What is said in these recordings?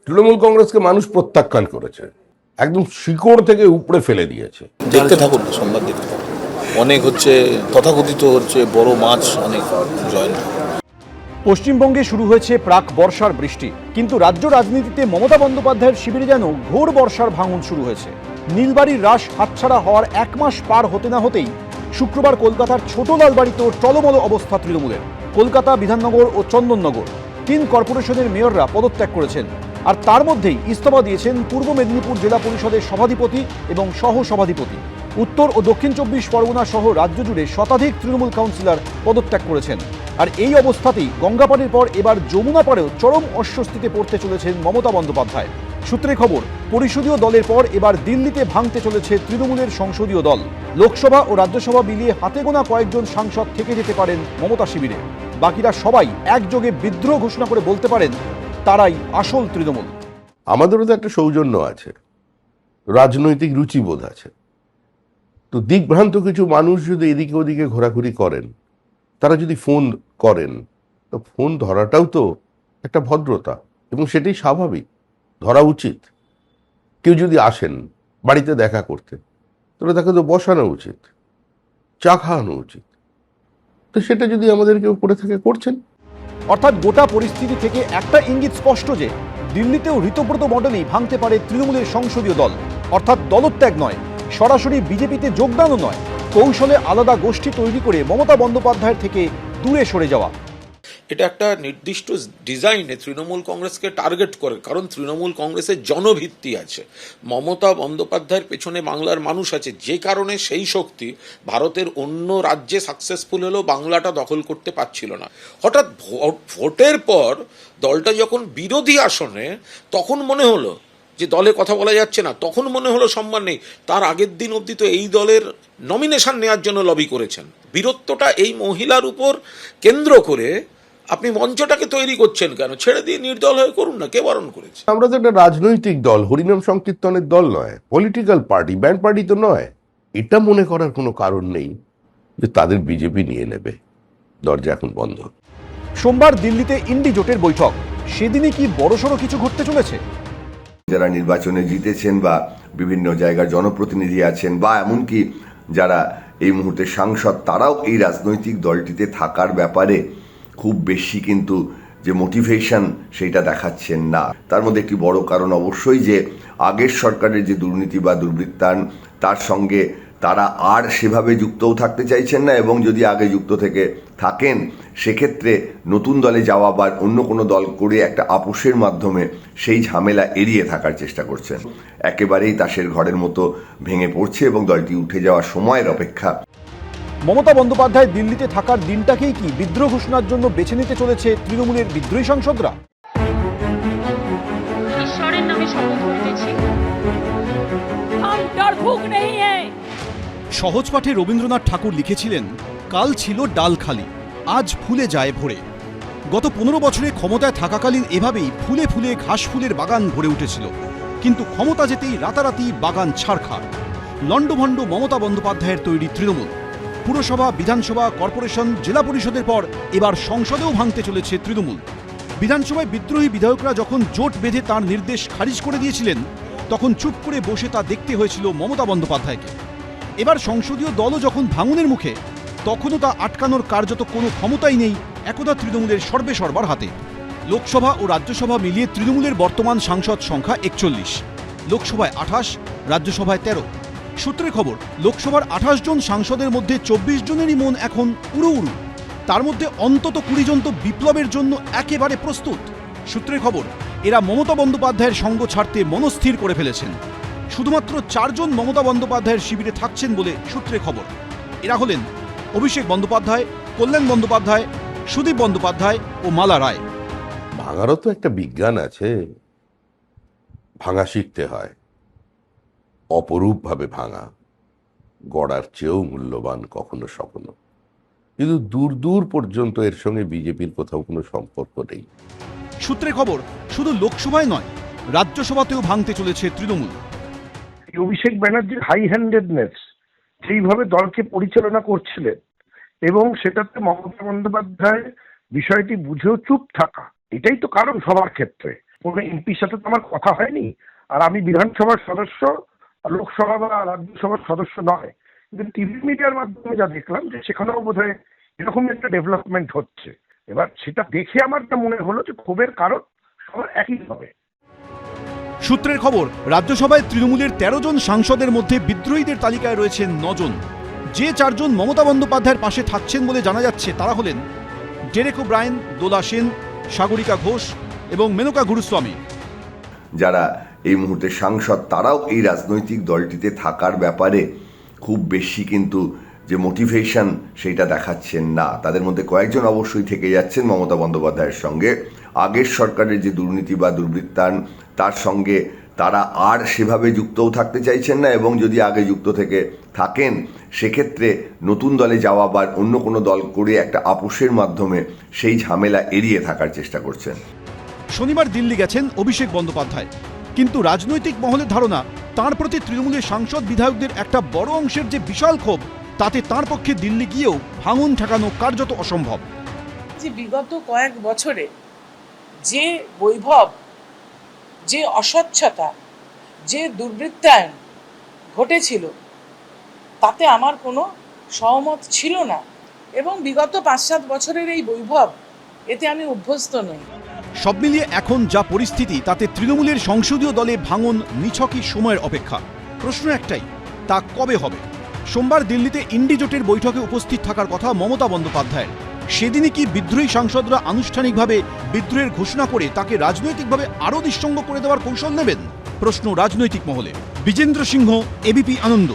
তৃণমূল কংগ্রেসকে মানুষ প্রত্যাখ্যান করেছে, একদম শিকড় থেকে উপড়ে ফেলে দিয়েছে। দেখতে থাকুন না, সংবাদ দেখতে থাকুন। অনেক হচ্ছে তথাকথিত হচ্ছে বড় মাছ অনেক জয়েন। পশ্চিমবঙ্গে শুরু হয়েছে প্রাক বর্ষার বৃষ্টি, কিন্তু রাজ্য রাজনীতিতে মমতা বন্দ্যোপাধ্যায়ের শিবিরে যেন ঘোর বর্ষার ভাঙন শুরু হয়েছে। নীলবাড়ির রাশ হাতছাড়া হওয়ার 1 মাস পার হতে না হতেই শুক্রবার কলকাতার ছোট লালবাড়িতেও টলমল অবস্থা তৃণমূলের। কলকাতা, বিধাননগর ও চন্দননগর 3 কর্পোরেশনের মেয়ররা পদত্যাগ করেছেন, আর তার মধ্যেই ইস্তফা দিয়েছেন পূর্ব মেদিনীপুর জেলা পরিষদের সভাধিপতি এবং সহ সভাধিপতি। উত্তর ও দক্ষিণ 24 পরগনা সহ রাজ্য জুড়ে শতাধিক তৃণমূল কাউন্সিলর পদত্যাগ করেছেন। আর এই অবস্থাতেই গঙ্গাপাড়ের পর এবার যমুনা পাড়েও চরম অস্বস্তিতে পড়তে চলেছেন মমতা বন্দ্যোপাধ্যায়। সূত্রে খবর, পরিষদীয় দলের পর এবার দিল্লিতে ভাঙতে চলেছে তৃণমূলের সংসদীয় দল। লোকসভা ও রাজ্যসভা মিলিয়ে হাতে গোনা কয়েকজন সাংসদ থেকে যেতে পারেন মমতা শিবিরে। বাকিরা সবাই একযোগে বিদ্রোহ ঘোষণা করে বলতে পারেন তারাই আসল তৃণমূল। আমাদেরও তো একটা সৌজন্য আছে, রাজনৈতিক রুচিবোধ আছে। তো দিকভ্রান্ত কিছু মানুষ যদি এদিকে ওদিকে ঘোরাঘুরি করেন, তারা যদি ফোন করেন, তো ফোন ধরাটাও তো একটা ভদ্রতা, এবং সেটাই স্বাভাবিক, ধরা উচিত। কেউ যদি আসেন বাড়িতে দেখা করতে, তাহলে তাকে তো বসানো উচিত, চা খাওয়ানো উচিত। তো সেটা যদি আমাদের কেউ করে থাকে, করছেন। অর্থাৎ গোটা পরিস্থিতি থেকে একটা ইঙ্গিত স্পষ্ট যে দিল্লিতেও ঋতব্রত মডেলেই ভাঙতে পারে তৃণমূলের সংসদীয় দল। অর্থাৎ দলত্যাগ নয়, সরাসরি বিজেপিতে যোগদানও নয়, কৌশলে আলাদা গোষ্ঠী তৈরি করে মমতা বন্দ্যোপাধ্যায়ের থেকে দূরে সরে যাওয়া। এটা একটা নির্দিষ্ট ডিজাইনে তৃণমূল কংগ্রেসকে টার্গেট করে, কারণ তৃণমূল কংগ্রেসের জনভিত্তি আছে, মমতা বন্দ্যোপাধ্যায়ের পেছনে বাংলার মানুষ আছে, যে কারণে সেই শক্তি ভারতের অন্য রাজ্যে সাকসেসফুল হলেও বাংলাটা দখল করতে পারছিল না। হঠাৎ ভোটের পর দলটা যখন বিরোধী আসনে, তখন মনে হলো যে দলে কথা বলা যাচ্ছে না, তখন মনে হলো সম্মান নেই। তার আগের দিন অবধি তো এই দলের নমিনেশন নেওয়ার জন্য লবি করেছেন। বীরত্বটা এই মহিলার উপর কেন্দ্র করে আপনি মঞ্চটাকে তৈরি করছেন কেন? ছেড়ে দিয়ে নির্দল হয়ে করুন না, কে বারণ করেছে? আমরা তো একটা রাজনৈতিক দল, হরিনাম সংকীর্তনের দল নয়, পলিটিক্যাল পার্টি, ব্যান্ড পার্টি তো নয়। এটা মনে করার কোনো কারণ নেই যে তাদের বিজেপি নিয়ে নেবে। দরজা এখন বন্ধ। সোমবার দিল্লিতে ইন্ডি জোটের বৈঠক, সেদিনই কি বড়সড় কিছু ঘটতে চলেছে? যারা নির্বাচনে জিতেছেন বা বিভিন্ন জায়গার জনপ্রতিনিধি আছেন বা এমনকি যারা এই মুহূর্তে সাংসদ, তারাও এই রাজনৈতিক দলটিতে থাকার ব্যাপারে খুব বেশি কিন্তু যে মোটিভেশন সেইটা দেখাচ্ছেন না। তার মধ্যে একটি বড় কারণ অবশ্যই যে আগের সরকারের যে দুর্নীতি বা দুর্বৃত্তায়ন, তার সঙ্গে তারা আর সেভাবে যুক্তও থাকতে চাইছেন না, এবং যদি আগে যুক্ত থেকে থাকেন সেক্ষেত্রে নতুন দলে যাওয়া বা অন্য কোনো দল করে একটা আপোষের মাধ্যমে সেই ঝামেলা এড়িয়ে থাকার চেষ্টা করছেন। একেবারেই তাসের ঘরের মতো ভেঙে পড়ছে এবং দলটি উঠে যাওয়ার সময়ের অপেক্ষা। মমতা বন্দ্যোপাধ্যায় দিল্লিতে থাকার দিনটাকেই কি বিদ্রোহ ঘোষণার জন্য বেছে নিতে চলেছে তৃণমূলের বিদ্রোহী সাংসদরা? ঈশ্বরের নামে শপথ করিতেছি, हम डरपोक नहीं है। সহজ পাঠে রবীন্দ্রনাথ ঠাকুর লিখেছিলেন, কাল ছিল ডাল খালি, আজ ফুলে যায় ভরে। গত 15 বছরে ক্ষমতায় থাকাকালীন এভাবেই ফুলে ফুলে ঘাস ফুলের বাগান ভরে উঠেছিল, কিন্তু ক্ষমতা যেতেই রাতারাতি বাগান ছাড়খাড়। লণ্ডভণ্ড মমতা বন্দ্যোপাধ্যায়ের তৈরি তৃণমূল। পুরসভা, বিধানসভা, কর্পোরেশন, জেলা পরিষদের পর এবার সংসদেও ভাঙতে চলেছে তৃণমূল। বিধানসভায় বিদ্রোহী বিধায়করা যখন জোট বেঁধে তার নির্দেশ খারিজ করে দিয়েছিলেন, তখন চুপ করে বসে তা দেখতে হয়েছিল মমতা বন্দ্যোপাধ্যায়কে। এবার সংসদীয় দলও যখন ভাঙনের মুখে, তখনও তা আটকানোর কার্যত কোনো ক্ষমতাই নেই একদা তৃণমূলের সর্বেসর্বার হাতে। লোকসভা ও রাজ্যসভা মিলিয়ে তৃণমূলের বর্তমান সাংসদ সংখ্যা 41, লোকসভায় 28, রাজ্যসভায় 13। সূত্রে খবর, লোকসভার 28 জন সাংসদের মধ্যে 24 জনেরই মন এখন উড়ু উড়ু। তার মধ্যে অন্তত 20 জন তো বিপ্লবের জন্য একেবারে প্রস্তুত। সূত্রে খবর, এরা মমতা বন্দ্যোপাধ্যায়ের সঙ্গ ছাড়তে মনস্থির করে ফেলেছেন। শুধুমাত্র 4 জন মমতা বন্দ্যোপাধ্যায়ের শিবিরে থাকছেন বলে সূত্রে খবর। এরা হলেন অভিষেক বন্দ্যোপাধ্যায়, কল্যাণ বন্দ্যোপাধ্যায়, সুদীপ বন্দ্যোপাধ্যায় ও মালা রায়। ভাঙারও তো একটা বিজ্ঞান আছে, ভাঙা শিখতে হয়। অপরূপভাবে ভাঙা, গড়ার চেয়েও মূল্যবান কখনো স্বপ্ন। কিন্তু দূর দূর পর্যন্ত এর সঙ্গে বিজেপির কোথাও কোনো সম্পর্ক নেই। সূত্রে খবর, শুধু লোকসভায় নয়, রাজ্যসভাতেও ভাঙতে চলেছে তৃণমূল। অভিষেক ব্যানার্জির হাই হ্যান্ডেডনেস, সেইভাবে দলকে পরিচালনা করছিলেন, এবং সেটাতে মমতা বন্দ্যোপাধ্যায় বিষয়টি বুঝেও চুপ থাকা, এটাই তো কারণ সবার ক্ষেত্রে। কোনো এমপির সাথে তো আমার কথা হয়নি, আর আমি বিধানসভার সদস্য, লোকসভা বা রাজ্যসভার সদস্য নয়। কিন্তু টিভি মিডিয়ার মাধ্যমে যা দেখলাম যে সেখানেও বোধহয় এরকম একটা ডেভেলপমেন্ট হচ্ছে। এবার সেটা দেখে আমার যা মনে হলো যে ক্ষোভের কারণ সবার একই হবে। সূত্রের খবর, রাজ্যসভায় তৃণমূলের ১৩ জন সাংসদের মধ্যে বিদ্রোহীদের তালিকায় রয়েছেন ৯ জন। যে ৪ জন মমতা বন্দ্যোপাধ্যায়ের পাশে থাকছেন বলে জানা যাচ্ছে তারা হলেন ডেরেক ওব্রায়েন, দোলা সেন, সাগরিকা ঘোষ এবং মেনকা গুরুস্বামী। যারা এই মুহূর্তে সাংসদ তারাও এই রাজনৈতিক দলটিতে থাকার ব্যাপারে খুব বেশি কিন্তু যে মোটিভেশন সেইটা দেখাচ্ছেন না। তাদের মধ্যে কয়েকজন অবশ্যই থেকে যাচ্ছেন মমতা বন্দ্যোপাধ্যায়ের সঙ্গে। আগের সরকারের যে দুর্নীতি বা দুর্বৃত্তায়ন তার সঙ্গে তারা আর সেভাবে যুক্তও থাকতে চাইছেন না, এবং যদি আগে যুক্ত থেকে থাকেন সেক্ষেত্রে নতুন দলে যাওয়া বা অন্য কোনো দল করে একটা আপোষের মাধ্যমে সেই ঝামেলা এড়িয়ে থাকার চেষ্টা করছেন। শনিবার দিল্লি গেছেন অভিষেক বন্দ্যোপাধ্যায়, কিন্তু রাজনৈতিক মহলের ধারণা তাঁর প্রতি তৃণমূলের সাংসদ বিধায়কদের একটা বড় অংশের যে বিশাল ক্ষোভ, তাতে তাঁর পক্ষে দিল্লি গিয়েও ভাঙন ঠেকানো কার্যত অসম্ভব। যে বিগত কয়েক বছরে যে বৈভব, যে অস্বচ্ছতা, যে দুর্বৃত্তায়ন ঘটেছিল তাতে আমার কোনো সহমত ছিল না, এবং বিগত ৫-৭ বছরের এই বৈভব এতে আমি অভ্যস্ত নই। সব মিলিয়ে এখন যা পরিস্থিতি তাতে তৃণমূলের সংসদীয় দলে ভাঙন নিছকই সময়ের অপেক্ষা। প্রশ্ন একটাই, তা কবে হবে? সোমবার দিল্লিতে ইন্ডি জোটের বৈঠকে উপস্থিত থাকার কথা মমতা বন্দ্যোপাধ্যায়ের। সেদিনই কি বিদ্রোহী সাংসদরা আনুষ্ঠানিকভাবে বিদ্রোহের ঘোষণা করে তাকে রাজনৈতিকভাবে আরও নিঃসঙ্গ করে দেওয়ার কৌশল নেবেন? প্রশ্ন রাজনৈতিক মহলে। বিজেন্দ্র সিংহ, এবিপি আনন্দ।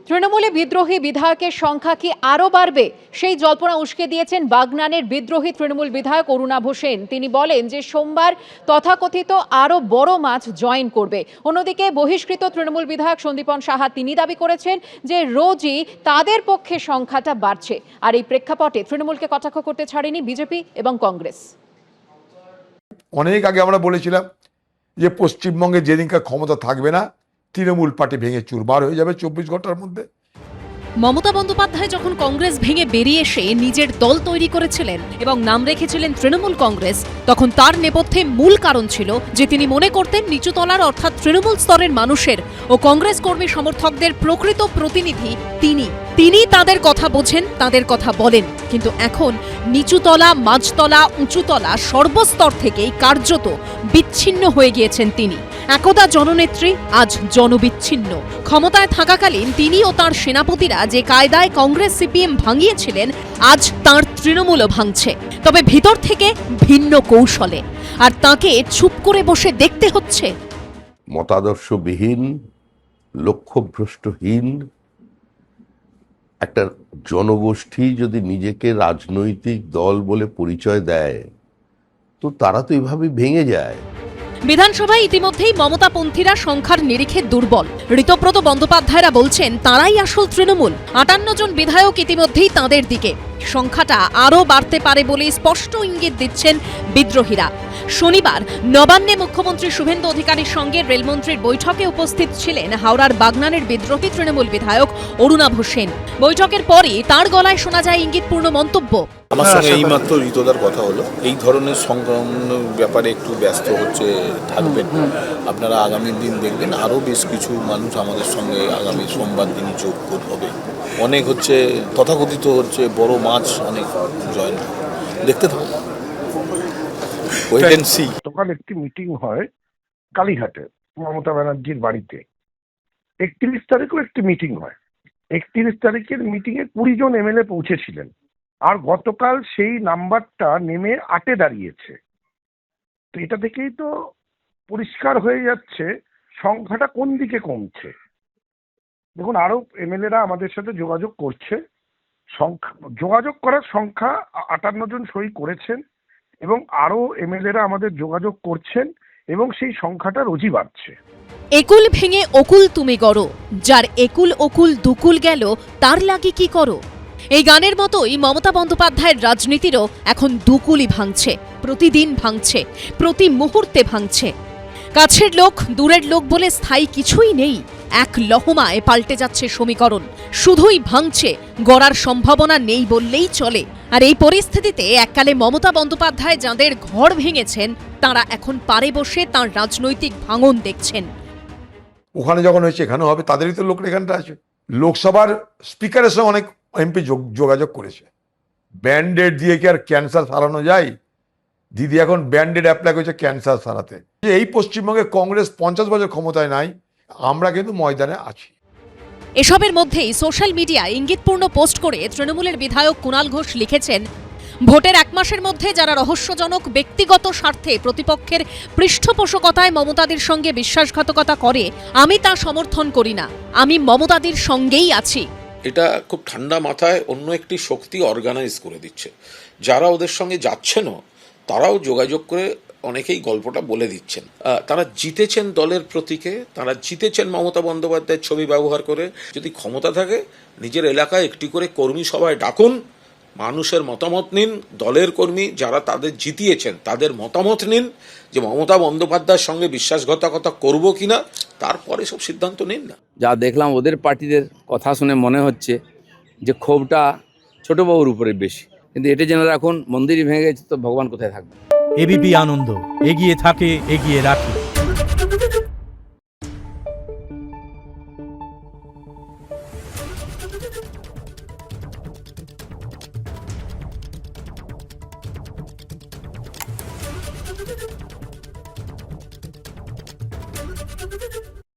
তৃণমূলে বিদ্রোহী বিধায়কের সংখ্যা কি আরও বাড়বে? সেই জল্পনা উস্কে দিয়েছেন বাগনানের বিদ্রোহী তৃণমূল বিধায়ক অরুণাভ সেন। তিনি বলেন যে সোমবার তথাকথিত আরও বড় মাছ জয়েন করবে। অন্যদিকে বহিষ্কৃত তৃণমূল বিধায়ক সন্দীপন সাহা তিনি দাবি করেছেন যে রোজই তাদের পক্ষে সংখ্যাটা বাড়ছে। আর এই প্রেক্ষাপটে তৃণমূলকে কটাক্ষ করতে ছাড়েনি বিজেপি এবং কংগ্রেস। অনেক আগে আমরা বলেছিলাম যে পশ্চিমবঙ্গে যেদিনকার ক্ষমতা থাকবে না তৃণমূল পার্টি ভেঙে চুরমার হয়ে যাবে ২৪ ঘন্টার মধ্যে। মমতা বন্দ্যোপাধ্যায় যখন কংগ্রেস ভেঙে বেরিয়ে এসে নিজের দল তৈরি করেছিলেন এবং নাম রেখেছিলেন তৃণমূল কংগ্রেস, তখন তার নেপথ্যে মূল কারণ ছিল যে তিনি মনে করতেন নিচুতলার অর্থাৎ তৃণমূল স্তরের মানুষের ও কংগ্রেস কর্মী সমর্থকদের প্রকৃত প্রতিনিধি তিনি তাদের কথা বোঝেন, তাদের কথা বলেন। কিন্তু এখন নিচুতলা, মাঝতলা, উঁচুতলা সর্বস্তর থেকেই কার্যত বিচ্ছিন্ন হয়ে গিয়েছেন তিনি। একদা জননেত্রী, আজ জনবিচ্ছিন্ন। ক্ষমতায় থাকাকালীন তিনি ও তাঁর সেনাপতিরা যে কায়দায় কংগ্রেস সিপিএম ভাঙিয়েছিলেন, আজ তাঁর তৃণমূলও ভাঙছে, তবে ভিতর থেকে ভিন্ন কৌশলে। আর তাকে চুপ করে বসে দেখতে হচ্ছে। মতাদর্শবিহীন, লক্ষ্যভ্রষ্টহীন একটা জনগোষ্ঠী যদি নিজেকে রাজনৈতিক দল বলে পরিচয় দেয় তো তারা তো এভাবে ভেঙে যায়। বিধানসভায় ইতিমধ্যেই মমতাপন্থীরা সংখ্যার নিরিখে দুর্বল। ঋতব্রত বন্দ্যোপাধ্যায়রা বলছেন তাঁরাই আসল তৃণমূল। ৫৮ জন বিধায়ক ইতিমধ্যেই তাঁদের দিকে। সংখ্যাটা আরও বাড়তে পারে বলে স্পষ্ট ইঙ্গিত দিচ্ছেন বিদ্রোহীরা। শনিবার নবান্নে মুখ্যমন্ত্রী শুভেন্দু অধিকারীর সঙ্গে রেলমন্ত্রীর বৈঠকে উপস্থিত ছিলেন হাওড়ার বাগনানের বিদ্রোহী তৃণমূল বিধায়ক অরুণাভ সেন। বৈঠকের পরই তাঁর গলায় শোনা যায় ইঙ্গিতপূর্ণ মন্তব্য। আমার সঙ্গে এইমাত্র ঋতদার কথা হলো, এই ধরনের সংক্রমণ ব্যাপারে একটু ব্যস্ত হচ্ছে থাকবেন। আপনারা আগামী দিন দেখবেন আরও বেশ কিছু মানুষ আমাদের সঙ্গে আগামী সোমবার দিনই যোগ হবে। অনেক হচ্ছে তথাকথিত হচ্ছে বড় মাছ অনেক জয়েন দেখতে থাকুন। গতকাল একটি মিটিং হয় কালীঘাটে মমতা ব্যানার্জির বাড়িতে। ৩১ তারিখও একটি মিটিং হয়। ৩১ তারিখের মিটিং এ ২০ জন এমএলএ পৌঁছেছিলেন, আর গতকাল সেই নাম্বারটা নেমে ৮-এ দাঁড়িয়েছে। তো এটা থেকেই তো পরিষ্কার হয়ে যাচ্ছে সংখ্যাটা কোন দিকে কমছে। দেখুন, আরো এমএলএরা আমাদের সাথে যোগাযোগ করছে। যোগাযোগ করার সংখ্যা ৫৮ জন সই করেছেন, এবং আরো এমএলএরা আমাদের যোগাযোগ করছেন, এবং সেই সংখ্যাটা রোজই বাড়ছে। একুল ভেঙে অকুল তুমি করো, যার একুল অকুল দুকুল গেল তার লাগি কি করো। এই গানের মতোই মমতা বন্দ্যোপাধ্যায়ের রাজনীতিরও এখন দুকুলই ভাঙছে, প্রতিদিন ভাঙছে, প্রতি মুহূর্তে ভাঙছে। কাছের লোক দূরের লোক বলে স্থায়ী কিছুই নেই। এক লহমায় পাল্টে যাচ্ছে সমীকরণ। শুধুই ভাঙছে, গড়ার সম্ভাবনা নেই বললেই চলে। আর এই পরিস্থিতিতে এককালে মমতা বন্দ্যোপাধ্যায় যাঁদের ঘর ভেঙেছেন তাঁরা এখন পারে বসে তাঁর রাজনৈতিক ভাঙন দেখছেন। ওখানে যখন হয়েছে এখানেও হবে, তাদেরই তো লোক এখানটা আছে। লোকসভার স্পিকারের সঙ্গে অনেক এমপি যোগাযোগ করেছে। ব্যান্ডেড দিয়ে কি আর ক্যান্সার সারানো যায়? দিদি এখন ব্যান্ডেড অ্যাপ্লাই করেছে ক্যান্সার সারাতে। এই পশ্চিমবঙ্গে কংগ্রেস 50 বছর ক্ষমতায় নাই, আমরা কিন্তু ময়দানে আছি। এসবের মধ্যেই সোশ্যাল মিডিয়ায় ইঙ্গিতপূর্ণ পোস্ট করে তৃণমূলের বিধায়ক কুণাল ঘোষ লিখেছেন, ভোটের 1 মাসের মধ্যে যারা রহস্যজনক ব্যক্তিগত স্বার্থে প্রতিপক্ষের পৃষ্ঠপোষকতায় মমতাদির সঙ্গে বিশ্বাসঘাতকতা করে, আমি তা সমর্থন করি না, আমি মমতাদির সঙ্গেই আছি। এটা খুব ঠান্ডা মাথায় অন্য একটি শক্তি অর্গানাইজ করে দিচ্ছে। যারা ওদের সঙ্গে যাচ্ছেন তারাও যোগাযোগ করে অনেকেই গল্পটা বলে দিচ্ছেন। তারা জিতেছেন দলের প্রতীকে, তারা জিতেছেন মমতা বন্দ্যোপাধ্যায়ের ছবি ব্যবহার করে। যদি ক্ষমতা থাকে নিজের এলাকায় একটি করে কর্মী সভায় ডাকুন, মানুষের মতামত নিন, দলের কর্মী যারা তাদের জিতিয়েছেন তাদের মতামত নিন যে মমতা বন্দ্যোপাধ্যায়ের সঙ্গে বিশ্বাসঘাতকতা করবো কিনা, তারপরে সব সিদ্ধান্ত নিন না। যা দেখলাম ওদের পার্টিদের কথা শুনে মনে হচ্ছে যে ক্ষোভটা ছোটবাবুর উপরে বেশি, কিন্তু এটা জেনে রাখুন মন্দিরই ভেঙে গেছে তো ভগবান কোথায় থাকবে। এবিপি আনন্দ, এগিয়ে থাকে, এগিয়ে রাখে।